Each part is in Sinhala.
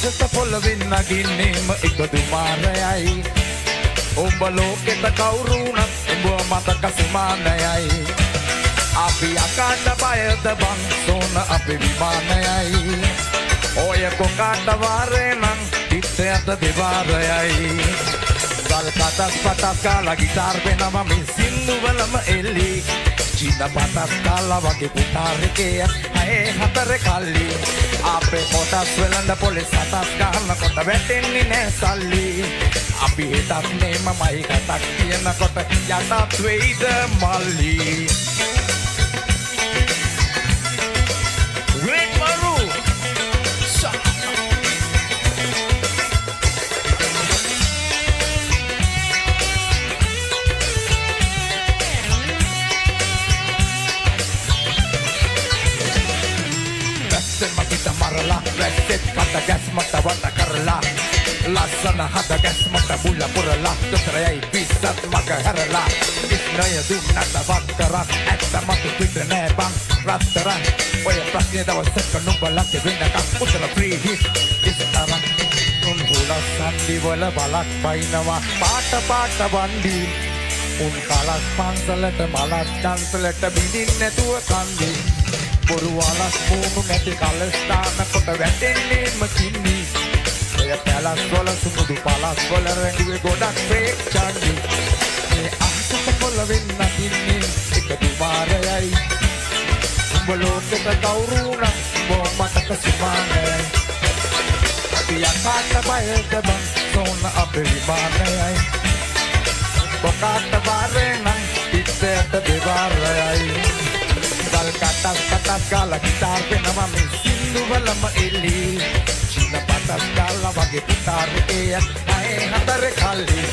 ආශත පොළවෙන් නගින්නේම එකදු මාරයයි උඹ ලෝකෙට කවුරු වුණත් උඹ මතක සුමානයයි අපි අකාට බයද බං සෝන අපි විමානයයි ඔය කොකාට වාරේ නම් පිටයට දෙවාරයයි ගල් කටස් පටස් කාලා ගිටාර් වෙනම මේ සින්දුවලම එල්ලි චීන පටස් කාලා වගේ පුතාරිකේ අයේ හතර කල්ලි අපේ කොටස් වෙලඳ පොලිස් හතස් ගන්නකොට වැටෙන්නේ නෑ සල්ලි අපි හිතත් නේමමයි කටක් කියනකොට යටත් වෙයිද මල්ලි Great Maru Marla, වැස්සෙත් කට ගැස් මට වට කරලා ලස්සන හද ගැස් මට බුල පුරලා දොතරයයි පිස්සත් මග හැරලා ඉස්නය දුන්නට වක්කරක් ඇත්ත මතු පිට නෑ බං රත්තරන් ඔය ප්‍රශ්නේ දවසක නුඹලගේ වෙනකම් උතර ෆ්‍රී හිට් ඉස්තරන් උන්බුල සන්දි වල බලක් පයින්නවා පාට වන්දි උන් කලස් පන්සලට මලක් චන්සලට බිඳින්න නැතුව කන්දි බොරු වලස් මූණු නැති කලස්ථාන කොට වැටෙන්නේම කින්නි ඔය පැලස් වල සුමුදු පලස් වල රැඳුවේ ගොඩක් බ්‍රේක් චන්දි මේ අහසට පොළවෙන් නගින්නේ එකදු වාරයයි උඹ ලෝකෙට කවුරු වුණත් උඹ මතක සුමානයයි අපි යකාට බයද බං සෝන අපේ විමානයයි කොකාට වාරේ නම් පිටයට දෙවාරයයි ගල් කටස් කාලා ගිටාර් වෙනම මේ සින්දුවලම එල්ලි චීන පටස් කාලා වගේ පුතාරිකේ අයේ හතර කල්ලි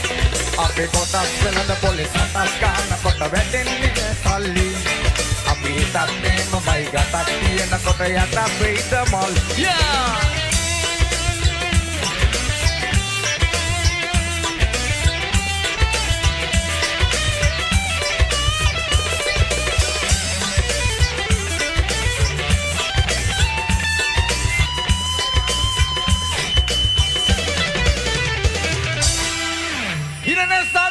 අපේ කොටස් වෙනද පොලිස් හතස් ගන්නකොට වැටෙන්නේ සල්ලි අපි හිතත් නේමමයි ගතක් කියනකොට යට වෙයිද මල් Inanesa